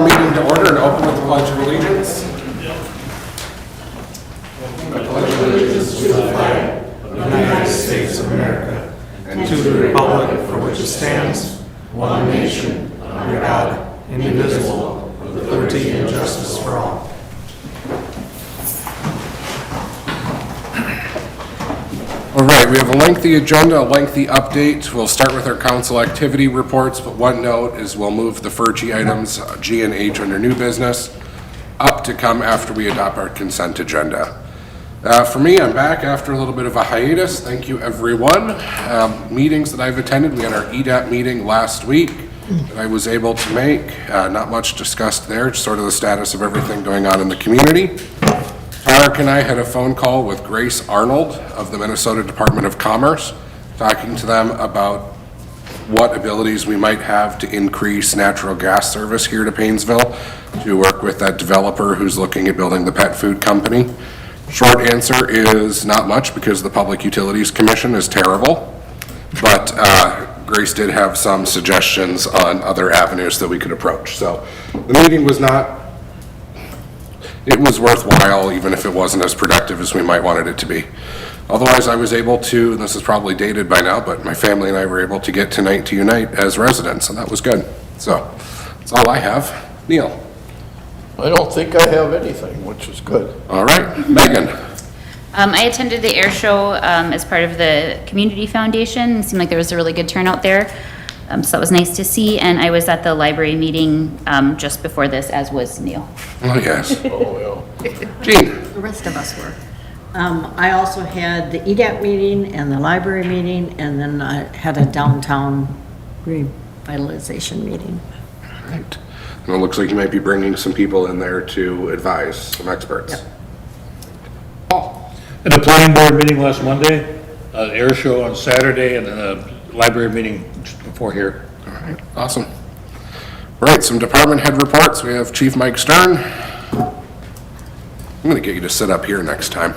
our meeting to order and open with the Pledge of Allegiance. United States of America, and to the republic for which it stands, one nation, under God, indivisible, with liberty and justice for all. All right, we have a lengthy agenda, a lengthy update. We'll start with our council activity reports, but one note is we'll move the FERCHI items, G and H under new business, up to come after we adopt our consent agenda. For me, I'm back after a little bit of a hiatus. Thank you, everyone. Meetings that I've attended, we had our EDAP meeting last week that I was able to make. Not much discussed there, just sort of the status of everything going on in the community. Tarek and I had a phone call with Grace Arnold of the Minnesota Department of Commerce, talking to them about what abilities we might have to increase natural gas service here to Paynesville, to work with that developer who's looking at building the pet food company. Short answer is not much, because the Public Utilities Commission is terrible, but Grace did have some suggestions on other avenues that we could approach. So the meeting was it was worthwhile, even if it wasn't as productive as we might wanted it to be. Otherwise, I was able to, and this is probably dated by now, but my family and I were able to get tonight to unite as residents, and that was good. So that's all I have. Neil. I don't think I have anything, which is good. All right, Megan. I attended the air show as part of the Community Foundation. It seemed like there was a really good turnout there. So that was nice to see. And I was at the library meeting just before this, as was Neil. Oh, yes. Oh, Jean. The rest of us were. I also had the EDAP meeting and the library meeting, and then I had a downtown revitalization meeting. All right. And it looks like you might be bringing some people in there to advise, some experts. Yep. Paul. At the planning board meeting last Monday, air show on Saturday, and then a library meeting just before here. All right, awesome. All right, some department head reports. We have Chief Mike Stern. I'm going to get you to sit up here next time.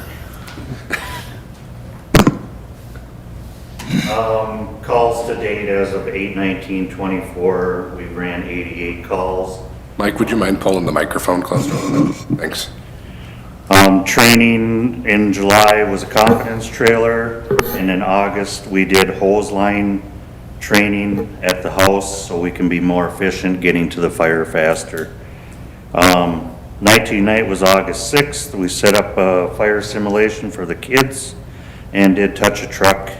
Calls to date as of 8/19/24, we ran 88 calls. Mike, would you mind pulling the microphone closer a little bit? Thanks. Training in July was a confidence trailer, and in August we did hose line training at the house so we can be more efficient getting to the fire faster. Night to Unite was August 6th. We set up a fire simulation for the kids and did touch a truck.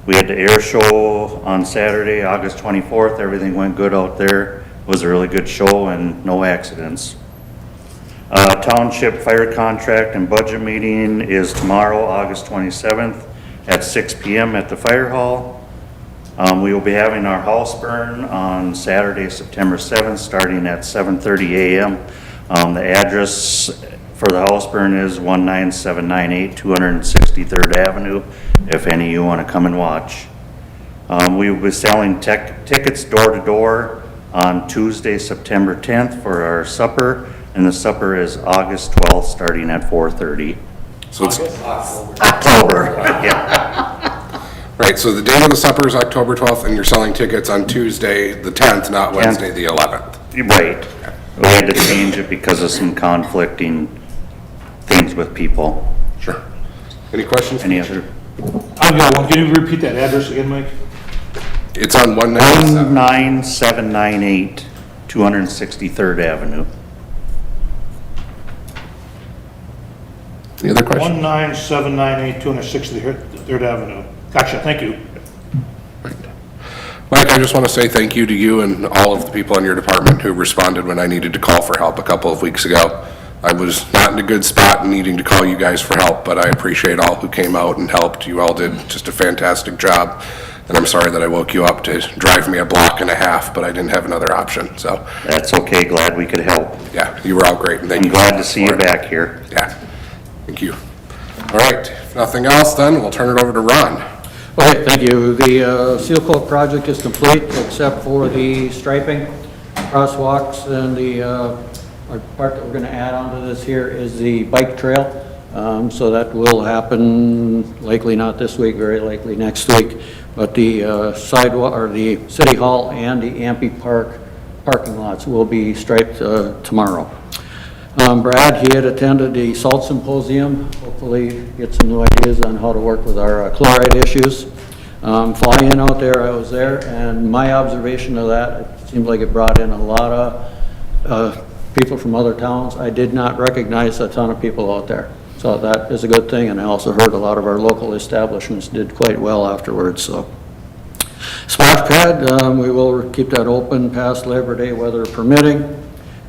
We had the air show on Saturday, August 24th. Everything went good out there. It was a really good show and no accidents. Township fire contract and budget meeting is tomorrow, August 27th at 6 p.m. at the fire hall. We will be having our house burn on Saturday, September 7th, starting at 7:30 a.m. The address for the house burn is 19798 263rd Avenue, if any of you want to come and watch. We will be selling tickets door to door on Tuesday, September 10th for our supper, and the supper is August 12th, starting at 4:30. So it's, October. Yeah, right, so the date of the supper is October 12th, and you're selling tickets on Tuesday, the 10th, not Wednesday, the 11th. right. We had to change it because of some conflicting things with people. Sure. Any questions? Any other? I've got one. Can you repeat that address again, Mike? It's on 197. 19798 263rd Avenue. Any other questions? 19798 263rd Avenue. Gotcha, thank you. Mike, I just want to say thank you to you and all of the people in your department who responded when I needed to call for help a couple of weeks ago. I was not in a good spot and needing to call you guys for help, but I appreciate all who came out and helped. You all did just a fantastic job, and I'm sorry that I woke you up to drive me a block and a half, but I didn't have another option, so. That's okay, glad we could help. Yeah, you were all great, and thank I'm you. glad to see you back here. Yeah, thank you. All right, if nothing else, then we'll turn it over to Ron. Okay, thank you. The seal coat project is complete except for the striping, crosswalks, and the part that we're going to add onto this here is the bike trail. So that will happen likely not this week, very likely next week. But the sidewalk, or the City Hall and the Ampey Park parking lots will be striped tomorrow. Brad, he had attended the salt symposium, hopefully get some new ideas on how to work with our chloride issues. Flying out there, I was there, and my observation of that, it seemed like it brought in a lot of people from other towns. I did not recognize a ton of people out there, so that is a good thing, and I also heard a lot of our local establishments did quite well afterwards, so. Splash pad, we will keep that open past Labor Day, weather permitting.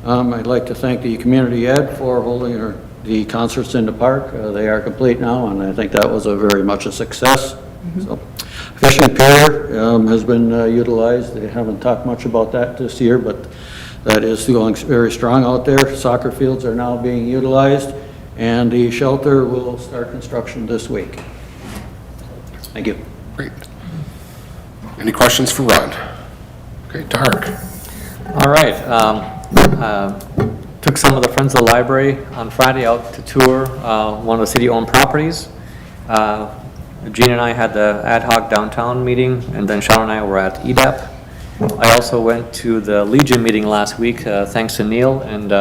I'd like to thank the Community Ed for holding the concerts in the park. They are complete now, and I think that was very much a success. So, fishing pier has been utilized. They haven't talked much about that this year, but that is going very strong out there. Soccer fields are now being utilized, and the shelter will start construction this week. Thank you. Great. Any questions for Ron? Okay, Tarek. All right. Took some of the Friends of the Library on Friday out to tour one of the city-owned properties. Gene and I had the ad hoc downtown meeting, and then Sean and I were at EDAP. I also went to the Legion meeting last week, thanks to Neil, and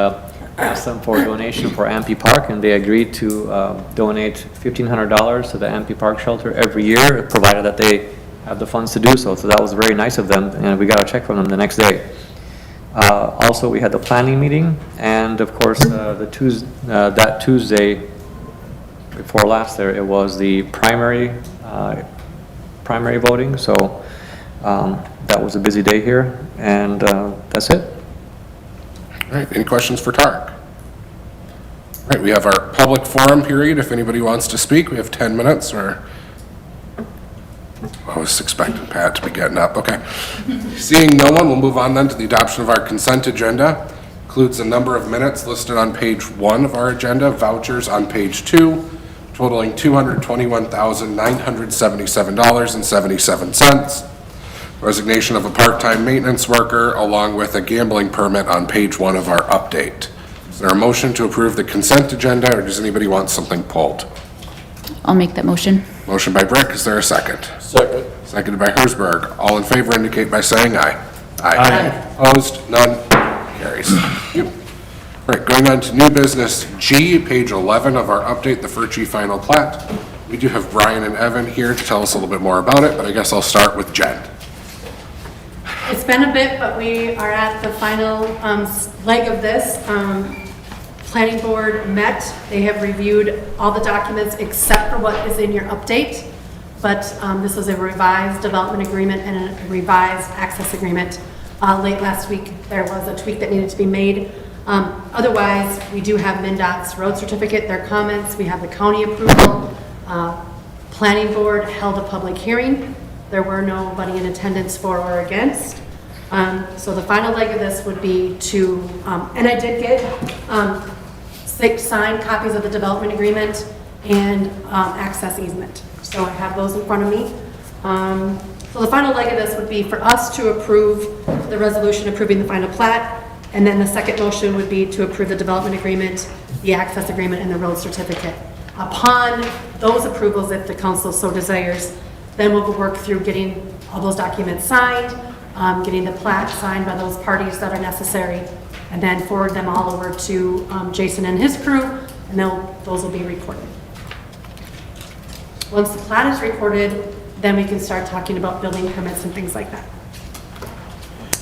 asked them for a donation for Ampey Park, and they agreed to donate $1,500 to the Ampey Park shelter every year, provided that they have the funds to do so. So that was very nice of them, and we got a check from them the next day. Also, we had the planning meeting, and of course, that Tuesday before last there, it was the primary voting, so that was a busy day here, and that's it. All right, any questions for Tarek? All right, we have our public forum period. If anybody wants to speak, we have 10 minutes, or I was expecting Pat to be getting up. Okay. Seeing no one, we'll move on then to the adoption of our consent agenda. Includes a number of minutes listed on page 1 of our agenda, vouchers on page 2, totaling $221,977.77. Resignation of a part-time maintenance worker, along with a gambling permit on page 1 of our update. Is there a motion to approve the consent agenda, or does anybody want something pulled? I'll make that motion. Motion by Brick, is there a second? Second. Seconded by Hersberg. All in favor indicate by saying aye. Aye. Opposed? None? Carries. Thank you. All right, going on to new business G, page 11 of our update, the Furchi final plat. We do have Brian and Evan here to tell us a little bit more about it, but I guess I'll start with Jen. It's been a bit, but we are at the final leg of this. Planning board met. They have reviewed all the documents except for what is in your update. But this was a revised development agreement and a revised access agreement. Late last week, there was a tweak that needed to be made. Otherwise, we do have MnDOT's road certificate, their comments. We have the county approval. Planning board held a public hearing. There were nobody in attendance for or against. So the final leg of this would be to, and I did get 6 signed copies of the development agreement and access easement. So I have those in front of me. So the final leg of this would be for us to approve the resolution approving the final plat, and then the second motion would be to approve the development agreement, the access agreement, and the road certificate. Upon those approvals, if the council so desires, then we'll work through getting all those documents signed, getting the plat signed by those parties that are necessary, and then forward them all over to Jason and his crew, and those will be recorded. Once the plat is recorded, then we can start talking about building permits and things like that.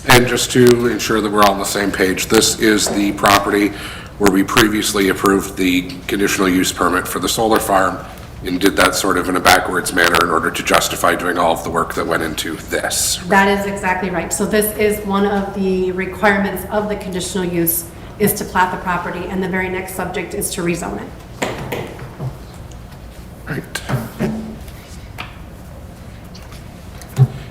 And just to ensure that we're all on the same page, this is the property where we previously approved the conditional use permit for the solar farm and did that sort of in a backwards manner in order to justify doing all of the work that went into this. That is exactly right. So this is one of the requirements of the conditional use is to plat the property, and the very next subject is to rezone it. Right.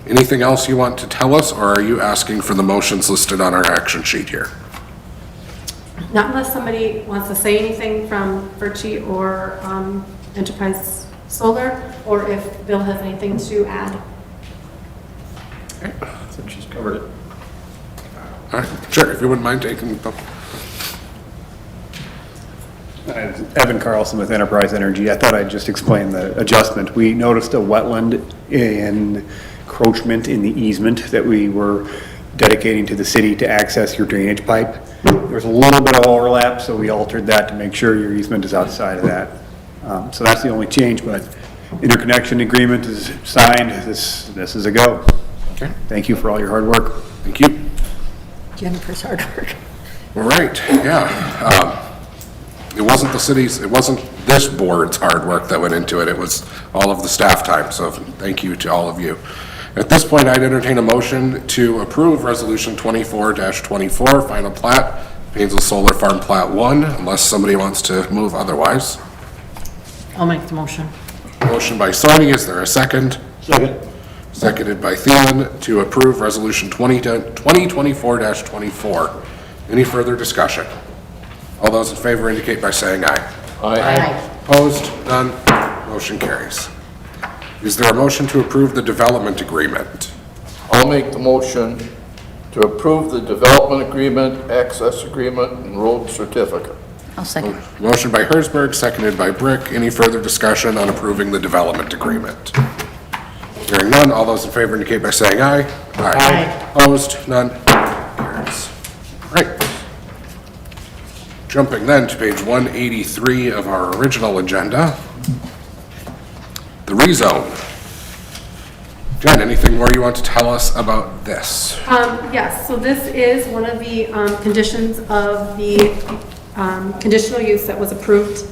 Anything else you want to tell us, or are you asking for the motions listed on our action sheet here? Not unless somebody wants to say anything from Furchi or Enterprise Solar, or if Bill has anything to add. Okay. So she's covered it. All right, sure, if you wouldn't mind taking the... Evan Carlson with Enterprise Energy. I thought I'd just explain the adjustment. We noticed a wetland encroachment in the easement that we were dedicating to the city to access your drainage pipe. There's a little bit of overlap, so we altered that to make sure your easement is outside of that. So that's the only change, but interconnection agreement is signed. This is a go. Okay. Thank you for all your hard work. Thank you. Jennifer's hard work. All right, yeah. It wasn't this board's hard work that went into it, it was all of the staff time, so thank you to all of you. At this point, I'd entertain a motion to approve Resolution 24-24, final plat, Painesville Solar Farm Plat 1, unless somebody wants to move otherwise. I'll make the motion. Motion by Sony, is there a second? Second. Seconded by Thielen to approve Resolution 2024-24. Any further discussion? All those in favor indicate by saying aye. Aye. Opposed? None? Motion carries. Is there a motion to approve the development agreement? I'll make the motion to approve the development agreement, access agreement, and road certificate. I'll second. Motion by Hersberg, seconded by Brick. Any further discussion on approving the development agreement? Hearing none, all those in favor indicate by saying aye. Aye. Opposed? None? Carries. Right. Jumping then to page 183 of our original agenda. The rezone. Jen, anything more you want to tell us about this? Yes, so this is one of the conditions of the conditional use that was approved.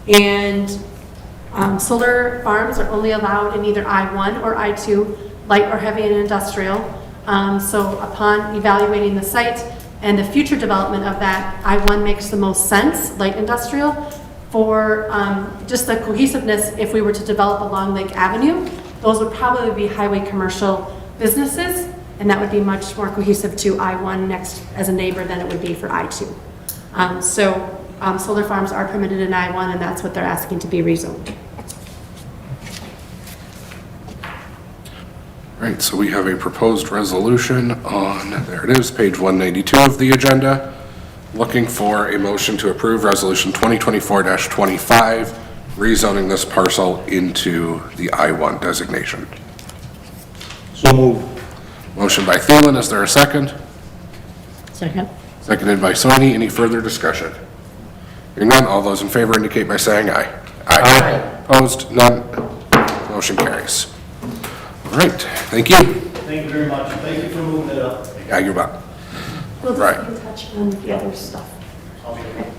And solar farms are only allowed in either I-1 or I-2, light or heavy and industrial. So upon evaluating the site and the future development of that, I-1 makes the most sense, light industrial, for just the cohesiveness. If we were to develop along Lake Avenue, those would probably be highway commercial businesses, and that would be much more cohesive to I-1 next as a neighbor than it would be for I-2. Solar farms are permitted in I-1, and that's what they're asking to be rezoned. Right, so we have a proposed resolution on, there it is, page 192 of the agenda, looking for a motion to approve Resolution 2024-25, rezoning this parcel into the I-1 designation. So moved. Motion by Thielen, is there a second? Second. Seconded by Sony. Any further discussion? Hearing none, all those in favor indicate by saying aye. Aye. Opposed? None? Motion carries. All right, thank you. Thank you very much. Thank you for moving it up. Yeah, you're welcome. We'll Right. just be in touch on the other stuff.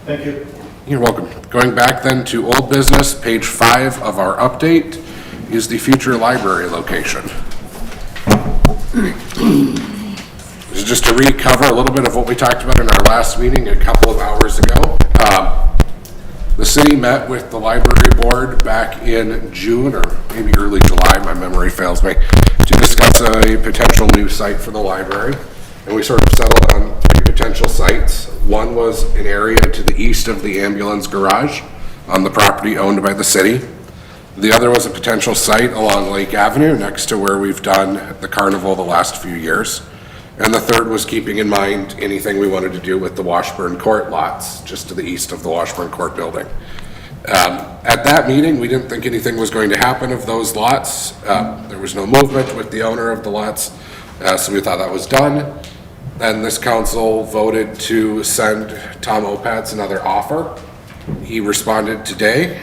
Thank you. You're welcome. Going back then to old business, page 5 of our update is the future library location. This is just to recover a little bit of what we talked about in our last meeting a couple of hours ago. The city met with the library board back in June or maybe early July, my memory fails me, to discuss a potential new site for the library. And we sort of settled on 3 potential sites. One was an area to the east of the ambulance garage on the property owned by the city. The other was a potential site along Lake Avenue next to where we've done the carnival the last few years. And the third was keeping in mind anything we wanted to do with the Washburn Court lots, just to the east of the Washburn Court building. At that meeting, we didn't think anything was going to happen of those lots. There was no movement with the owner of the lots, so we thought that was done. Then this council voted to send Tom Opatz another offer. He responded today.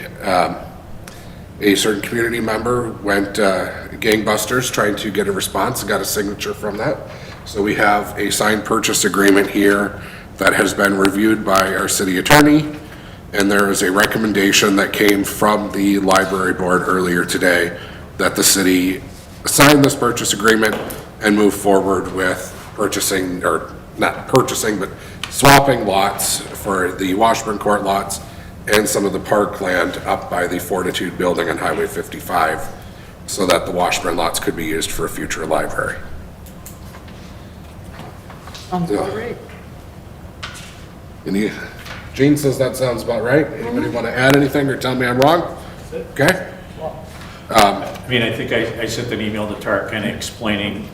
A certain community member went gangbusters trying to get a response and got a signature from that. So we have a signed purchase agreement here that has been reviewed by our city attorney, and there is a recommendation that came from the library board earlier today that the city sign this purchase agreement and move forward with purchasing, or not purchasing, but swapping lots for the Washburn Court lots and some of the park land up by the Fortitude building on Highway 55, so that the Washburn lots could be used for a future library. Sounds about right. Gene says that sounds about right. Anybody want to add anything or tell me I'm wrong? Okay? I mean, I think I sent an email to Tark kind of explaining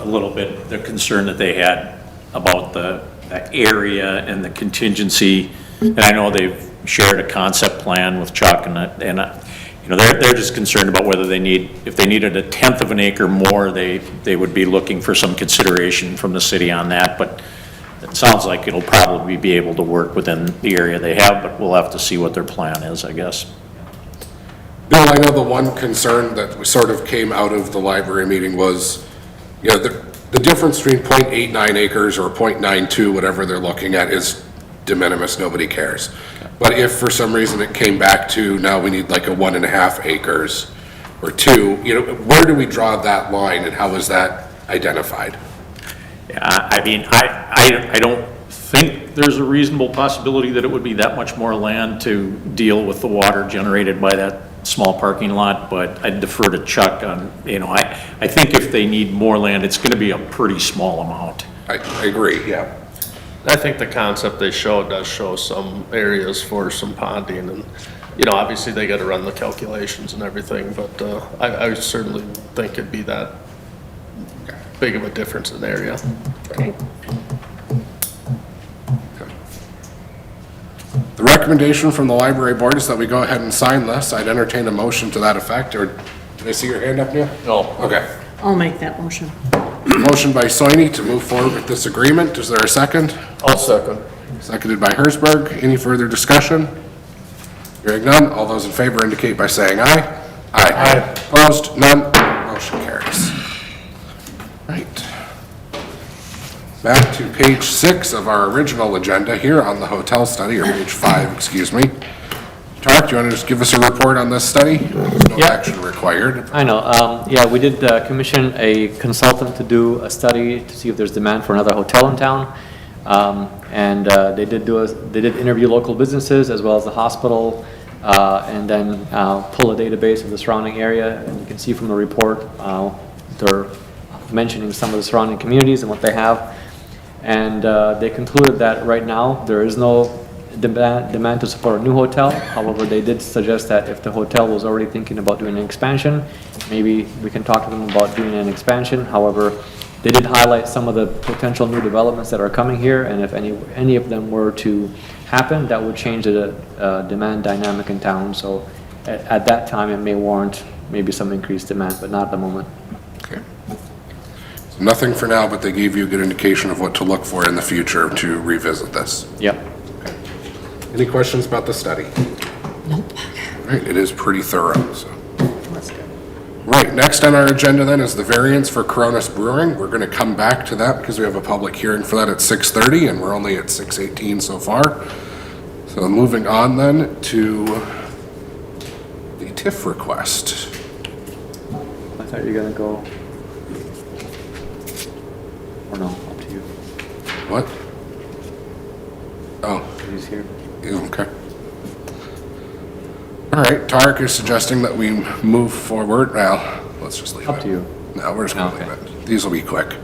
a little bit the concern that they had about the area and the contingency. And I know they've shared a concept plan with Chuck, and you know, they're just concerned about whether if they needed 1/10 of an acre more, they would be looking for some consideration from the city on that, but it sounds like it'll probably be able to work within the area they have, but we'll have to see what their plan is, I guess. Bill, I know the one concern that sort of came out of the library meeting was, you know, the difference between .89 acres or .92, whatever they're looking at, is de minimis, nobody cares. But if for some reason it came back to now we need like a 1.5 acres or 2, you know, where do we draw that line and how is that identified? Yeah, I mean, I don't think there's a reasonable possibility that it would be that much more land to deal with the water generated by that small parking lot, but I'd defer to Chuck on, you know, I think if they need more land, it's gonna be a pretty small amount. I agree, yeah. I think the concept they show does show some areas for some ponding, and, you know, obviously they gotta run the calculations and everything, but, I certainly think it'd be that big of a difference in area. Okay. The recommendation from the library board is that we go ahead and sign this. I'd entertain a motion to that effect, or did I see your hand up, Neil? No. Okay. I'll make that motion. Motion by Soini to move forward with this agreement. Is there a second? I'll second. Seconded by Hersberg. Any further discussion? Hearing none, all those in favor indicate by saying aye. Aye. Opposed? None. Motion carries. Right. Back to page 6 of our original agenda here on the hotel study, or page 5, excuse me. Tarek, do you want to just give us a report on this study? There's no action required. I know, yeah, we did commission a consultant to do a study to see if there's demand for another hotel in town. And they did interview local businesses as well as the hospital, and then pull a database of the surrounding area. And you can see from the report, they're mentioning some of the surrounding communities and what they have. And they concluded that right now, there is no demand to support a new hotel. However, they did suggest that if the hotel was already thinking about doing an expansion, maybe we can talk to them about doing an expansion. However, they did highlight some of the potential new developments that are coming here, and if any of them were to happen, that would change the demand dynamic in town. So at that time, it may warrant maybe some increased demand, but not at the moment. Okay. So nothing for now, but they gave you a good indication of what to look for in the future to revisit this. Yep. Any questions about the study? Nope. Right, it is pretty thorough, so. That's good. Right, next on our agenda then is the variance for Coronas Brewing. We're gonna come back to that because we have a public hearing for that at 6:30 and we're only at 6:18 so far. So moving on then to the TIF request. I thought you were gonna go, or no, up to you. What? Oh, He's here. yeah, okay. All right, Tarek is suggesting that we move forward. Well, let's just leave it. Up to you. No, we're just gonna leave it. These will be quick.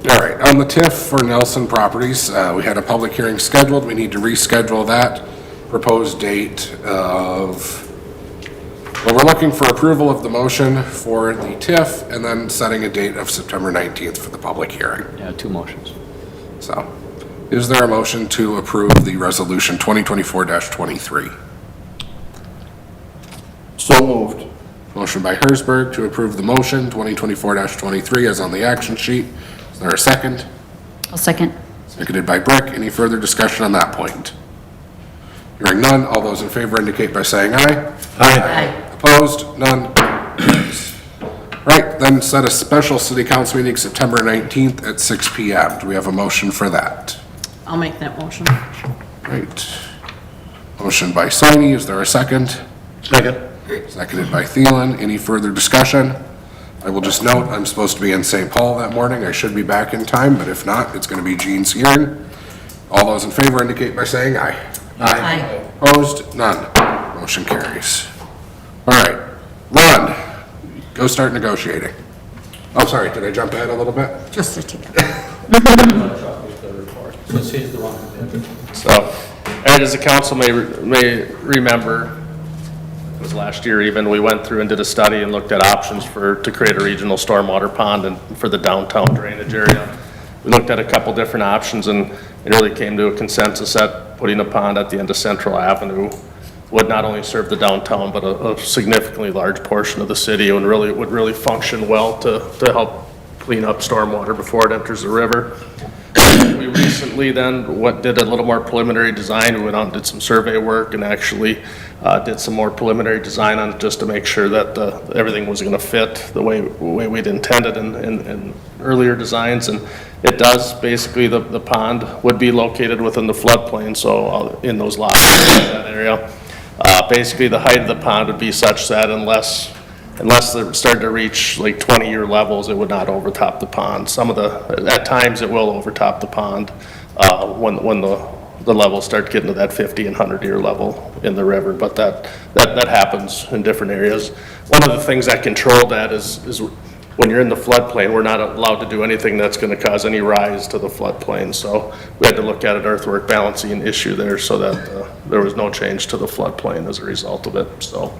All right, on the TIF for Nelson Properties, we had a public hearing scheduled. We need to reschedule that. Proposed date of, well, we're looking for approval of the motion for the TIF and then setting a date of September 19th for the public hearing. Yeah, 2 motions. So, is there a motion to approve the resolution 2024-23? So moved. Motion by Hersberg to approve the motion 2024-23 as on the action sheet. Is there a second? I'll second. Seconded by Brick. Any further discussion on that point? Hearing none, all those in favor indicate by saying aye. Aye. Opposed? None. Right, then set a special city council meeting September 19th at 6 PM. Do we have a motion for that? I'll make that motion. Right. Motion by Soini. Is there a second? Second. Seconded by Thielen. Any further discussion? I will just note, I'm supposed to be in St. Paul that morning. I should be back in time, but if not, it's going to be Gene's hearing. All those in favor indicate by saying aye. Aye. Opposed? None. Motion carries. All right, Ron, go start negotiating. Oh, sorry, did I jump ahead a little bit? Just a ticket. Since he's the one who did. So, and as the council may remember, it was last year even, we went through and did a study and looked at options to create a regional stormwater pond and for the downtown drainage area. we looked at a couple different options and really came to a consensus that putting a pond at the end of Central Avenue would not only serve the downtown, but a significantly large portion of the city, and would really function well to help clean up stormwater before it enters the river. We recently then did a little more preliminary design. We went out and did some survey work and actually did some more preliminary design on it just to make sure that everything was going to fit the way we'd intended in earlier designs. And it does. Basically, the pond would be located within the floodplain, so in those lots, in that area. Basically, the height of the pond would be such that unless they started to reach like 20-year levels, it would not overtop the pond. At times it will overtop the pond when the levels start getting to that 50 and 100-year level in the river, but that happens in different areas. One of the things that control that is when you're in the floodplain, we're not allowed to do anything that's going to cause any rise to the floodplain. So we had to look at an earthwork balancing issue there so that there was no change to the floodplain as a result of it. So.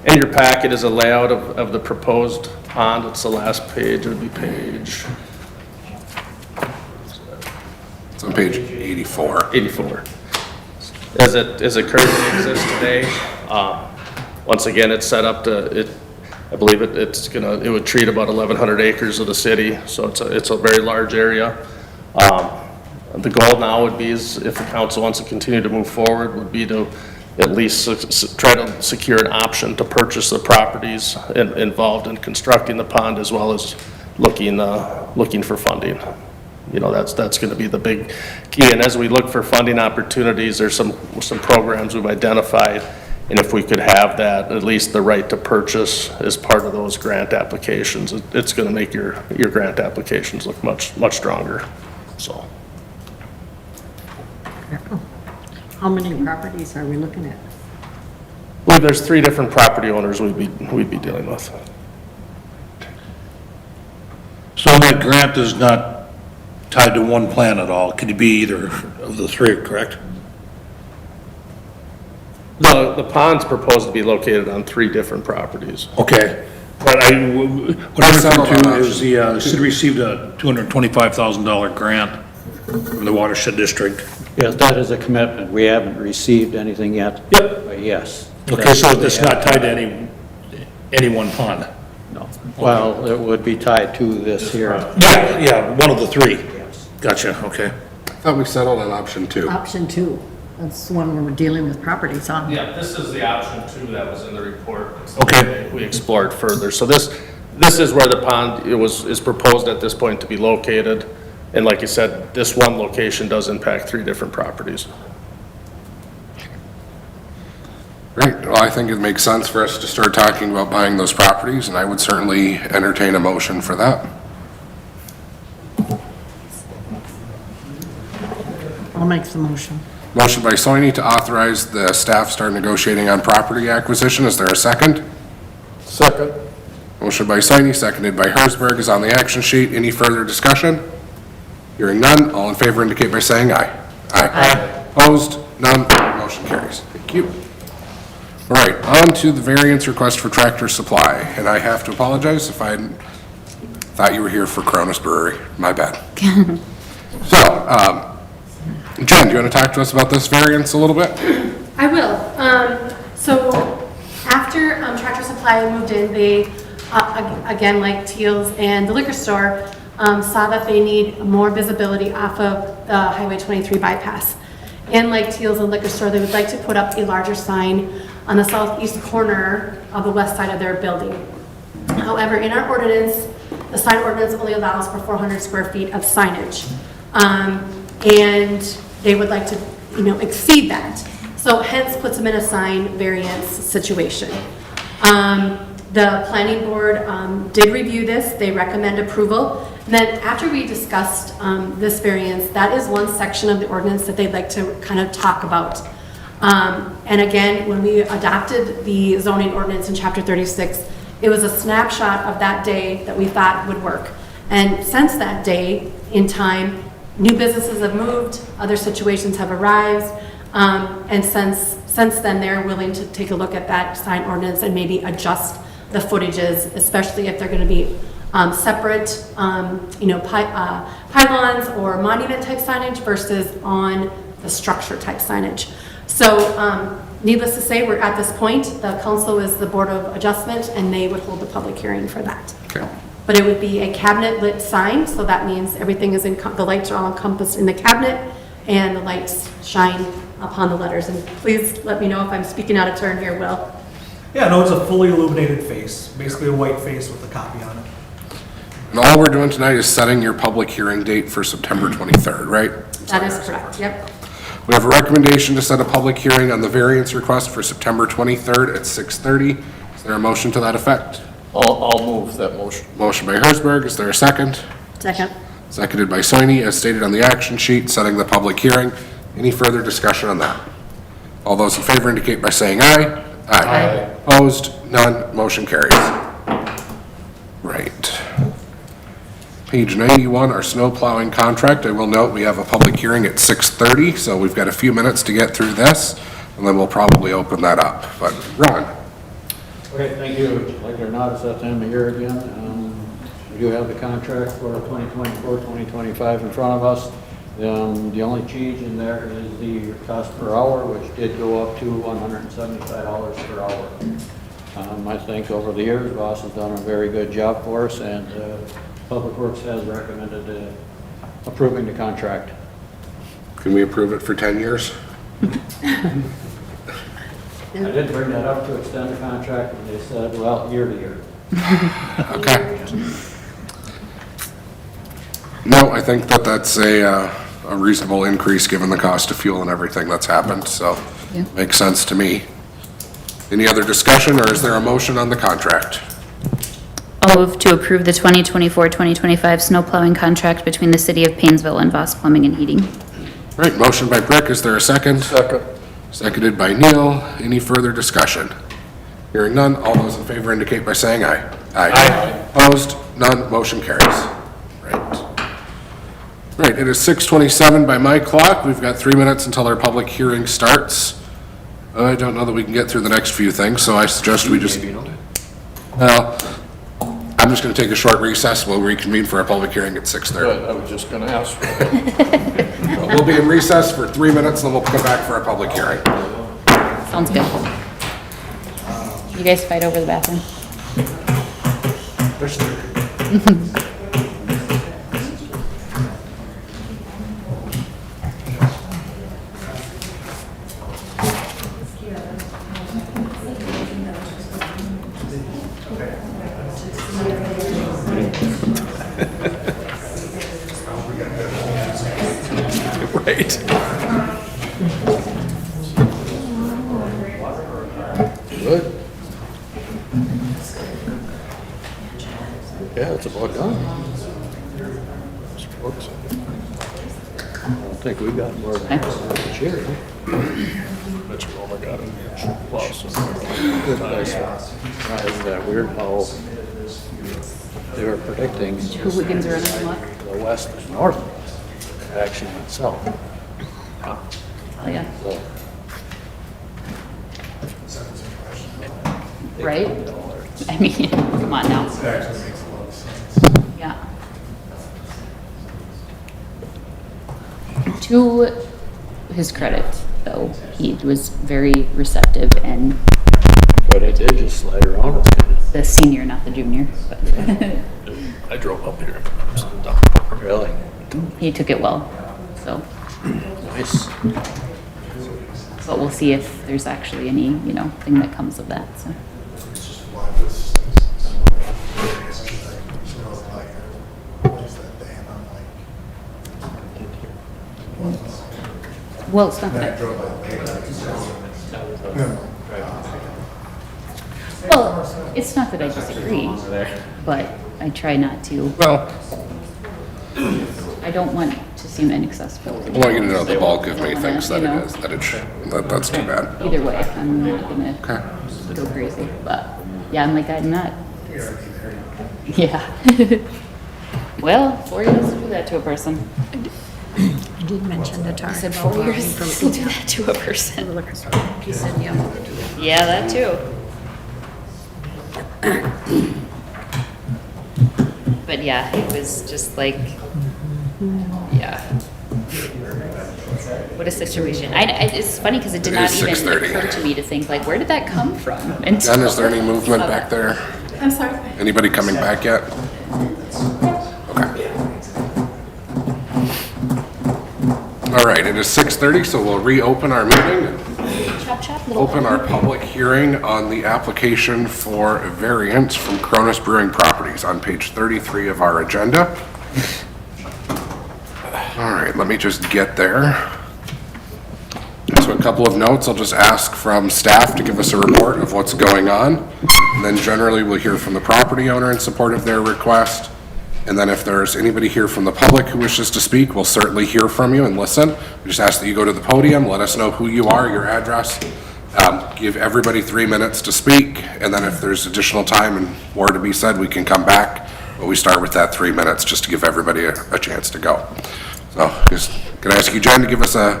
In your packet is a layout of the proposed pond. It's the last page. It would be page... It's on page 84. 84. As it currently exists today, once again, it's set up I believe it would treat about 1,100 acres of the city, so it's a very large area. The goal now would be, if the council wants to continue to move forward, would be to at least try to secure an option to purchase the properties involved in constructing the pond, as well as looking for funding. You know, that's going to be the big key. And as we look for funding opportunities, there's some programs we've identified, and if we could have that, at least the right to purchase as part of those grant applications, it's going to make your grant applications look much stronger. So. How many properties are we looking at? Well, there's 3 different property owners we'd be dealing with. So that grant is not tied to one plan at all? Could it be either of the 3, correct? The pond's proposed to be located on 3 different properties. Okay. But what I refer to is the city received a $225,000 grant from the watershed district. Yes, that is a commitment. We haven't received anything yet. Yep. But yes. Okay, so it's not tied to any one pond? No. Well, it would be tied to this here. Yeah, one of the 3. Gotcha, okay. I thought we settled on option 2. Option 2, that's the one we're dealing with properties on. Yeah, this is the option 2 that was in the report. Okay. We explored further. So this is where the pond is proposed at this point to be located. And like you said, this one location does impact 3 different properties. Great. Well, I think it makes sense for us to start talking about buying those properties, and I would certainly entertain a motion for that. I'll make the motion. Motion by Soini to authorize the staff start negotiating on property acquisition. Is there a second? Second. Motion by Soini, seconded by Hersberg, is on the action sheet. Any further discussion? Hearing none, all in favor indicate by saying aye. Aye. Opposed? None. Motion carries. Thank you. All right, on to the variance request for Tractor Supply, and I have to apologize if I thought you were here for Cronus Brewery. My bad. So, Jen, do you want to talk to us about this variance a little bit? I will. So after Tractor Supply moved in, they, again, like Teal's and the liquor store, saw that they need more visibility off of the Highway 23 bypass. And like Teal's and liquor store, they would like to put up a larger sign on the southeast corner of the west side of their building. However, in our ordinance, the sign ordinance only allows for 400 square feet of signage. And they would like to, exceed that. So hence puts them in a sign variance situation. The planning board did review this. They recommend approval. And then after we discussed this variance, that is one section of the ordinance that they'd like to kind of talk about. And again, when we adopted the zoning ordinance in chapter 36, it was a snapshot of that day that we thought would work. And since that day in time, new businesses have moved, other situations have arrived, and since then, they're willing to take a look at that sign ordinance and maybe adjust the footages, especially if they're going to be separate, pylons or monument type signage versus on the structure type signage. So, needless to say, we're at this point, the council is the Board of Adjustment, and they would hold the public hearing for that. Okay. But it would be a cabinet lit sign, so that means everything is the lights are all encompassed in the cabinet, and the lights shine upon the letters. And please let me know if I'm speaking out of turn here, Will. Yeah, no, it's a fully illuminated face, basically a white face with a copy on it. And all we're doing tonight is setting your public hearing date for September 23rd, right? That is correct, yep. We have a recommendation to set a public hearing on the variance request for September 23rd at 6:30. Is there a motion to that effect? I'll move that motion. Motion by Hersberg, is there a second? Second. Seconded by Soini, as stated on the action sheet, setting the public hearing. Any further discussion on that? All those in favor indicate by saying aye. Aye. Opposed? None. Motion carries. Right. Page 91, our snow plowing contract. I will note we have a public hearing at 6:30, so we've got a few minutes to get through this, and then we'll probably open that up. But Ron? Okay, thank you. Like it or not, it's that time of year again. We do have the contract for 2024, 2025 in front of us. The only change in there is the cost per hour, which did go up to $175 per hour. I think over the years, Ross has done a very good job for us, and Public Works has recommended approving the contract. Can we approve it for 10 years? I did bring that up to extend the contract, and they said, well, year to year. Okay. No, I think that that's a reasonable increase given the cost of fuel and everything that's happened, so Yeah. makes sense to me. Any other discussion, or is there a motion on the contract? I'll move to approve the 2024-2025 snow plowing contract between the city of Painesville and Voss Plumbing and Heating. Right, motion by Brick, is there a second? Second. Seconded by Neal. Any further discussion? Hearing none, all those in favor indicate by saying aye. Aye. Opposed? None, motion carries. Right. Right, it is 6:27 by my clock. We've got 3 minutes until our public hearing starts. I don't know that we can get through the next few things, so I suggest we just, well, I'm just gonna take a short recess. We'll reconvene for our public hearing at 6:30. Good, I was just gonna ask for that. We'll be in recess for 3 minutes, and then we'll come back for our public hearing. Sounds good. You guys fight over the bathroom? Right. Good. Yeah, it's about done. I don't think we got more than a chair. That's all I got in here. Plus, Isn't that weird how they were predicting Who Wiggins are running what? the west and north actually itself? Oh, yeah. So, Right? I mean, come on now. Yeah. To his credit, though, he was very receptive and but it did just slide around us. the senior, not the junior, but I drove up here. Really? he took it well, so. Nice. But we'll see if there's actually any, thing that comes of that, so. Well, it's not that. Well, it's not that I disagree, but I try not to. Well, I don't want to seem inaccessible. I want you to know the bulk of me thinks that it is, that's too bad. Either way, I'm not gonna Okay. go crazy, but, yeah, I'm not. Yeah. Well, 4 years to do that to a person. I did mention the tar. I said 4 years to do that to a person. He said, yeah. Yeah, that too. but yeah, it was just like, yeah. What a situation. It's funny because it did It not is even 6:30. occur to me to think, like, where did that come from? Jen, is there any movement back there? I'm sorry. Anybody coming back yet? Okay. All right, it is 6:30, so we'll reopen our meeting. Chop, chop, little. Open our public hearing on the application for a variance from Cronus Brewing Properties on page 33 of our agenda. All right, let me just get there. So a couple of notes, I'll just ask from staff to give us a report of what's going on. And then generally, we'll hear from the property owner in support of their request. And then if there's anybody here from the public who wishes to speak, we'll certainly hear from you and listen. We just ask that you go to the podium, let us know who you are, your address. Give everybody 3 minutes to speak, and then if there's additional time and more to be said, we can come back. But we start with that 3 minutes, just to give everybody a chance to go. So, can I ask you, Jen, to give us an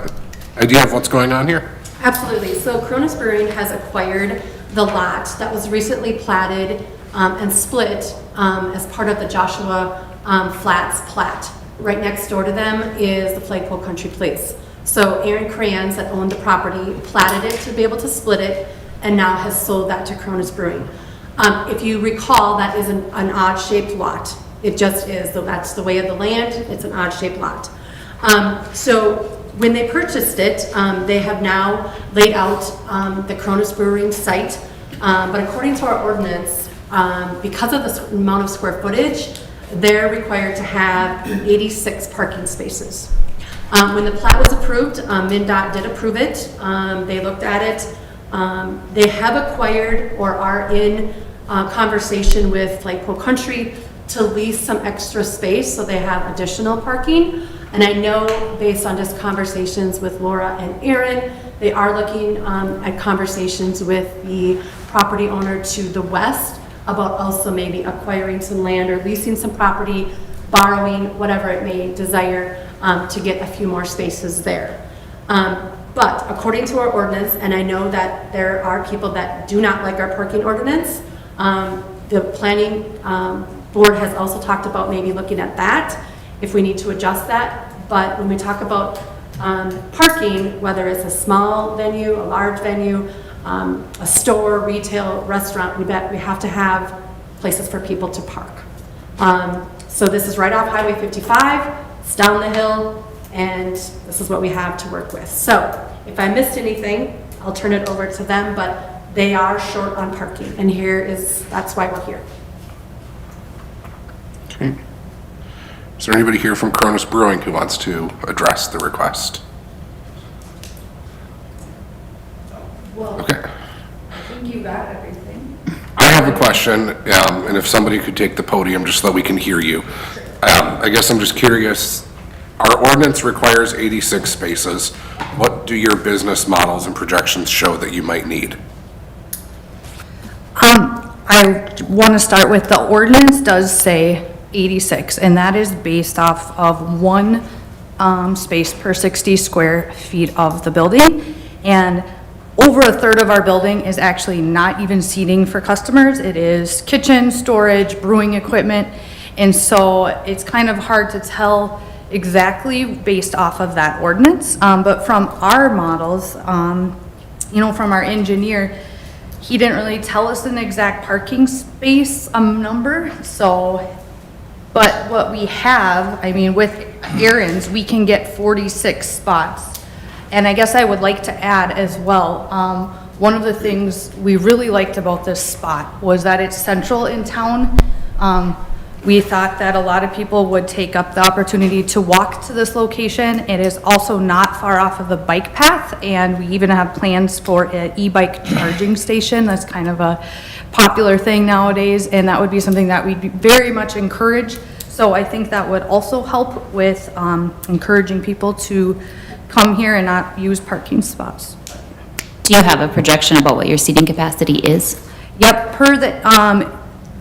idea of what's going on here? Absolutely. So Cronus Brewing has acquired the lot that was recently platted and split as part of the Joshua Flats plat. Right next door to them is the Flagpole Country Place. So Aaron Crayons, that owned the property, platted it to be able to split it, and now has sold that to Cronus Brewing. If you recall, that is an odd-shaped lot. It just is, though that's the way of the land, it's an odd-shaped lot. So when they purchased it, they have now laid out the Cronus Brewing site, but according to our ordinance, because of the amount of square footage, they're required to have 86 parking spaces. When the plat was approved, MnDOT did approve it. They looked at it. They have acquired or are in conversation with Flagpole Country to lease some extra space so they have additional parking. And I know based on just conversations with Laura and Aaron, they are looking at conversations with the property owner to the west about also maybe acquiring some land or leasing some property, borrowing, whatever it may desire, to get a few more spaces there. But according to our ordinance, and I know that there are people that do not like our parking ordinance, the planning board has also talked about maybe looking at that, if we need to adjust that. But when we talk about parking, whether it's a small venue, a large venue, a store, retail, restaurant, we have to have places for people to park. So this is right off Highway 55, it's down the hill, and this is what we have to work with. So if I missed anything, I'll turn it over to them, but they are short on parking, and that's why we're here. Okay. Is there anybody here from Cronus Brewing who wants to address the request? Okay. I think you got everything. I have a question, and if somebody could take the podium just so that we can hear you. I guess I'm just curious, our ordinance requires 86 spaces. What do your business models and projections show that you might need? I want to start with the ordinance does say 86, and that is based off of one space per 60 square feet of the building. And over a third of our building is actually not even seating for customers. It is kitchen, storage, brewing equipment. And so it's kind of hard to tell exactly based off of that ordinance. But from our models, from our engineer, he didn't really tell us an exact parking space number. So, but what we have, with Aaron's, we can get 46 spots. And I guess I would like to add as well, one of the things we really liked about this spot was that it's central in town. We thought that a lot of people would take up the opportunity to walk to this location. It is also not far off of the bike path, and we even have plans for an e-bike charging station. That's kind of a popular thing nowadays, and that would be something that we'd very much encourage. So I think that would also help with encouraging people to come here and not use parking spots. Do you have a projection about what your seating capacity is? Yep, per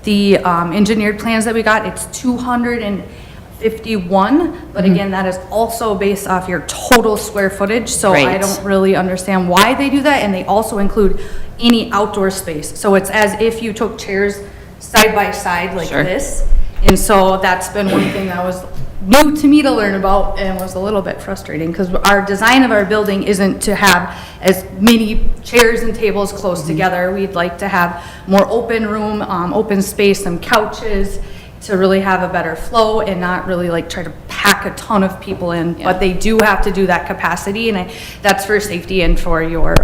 the engineered plans that we got, it's 251, but again, that is also based off your total square footage, so I Right. don't really understand why they do that, and they also include any outdoor space. So it's as if you took chairs side by side like Sure. this, And so that's been one thing that was new to me to learn about and was a little bit frustrating because our design of our building isn't to have as many chairs and tables close together. We'd like to have more open room, open space, some couches to really have a better flow and not really like try to pack a ton of people in. But they do have to do that capacity and that's for safety and for your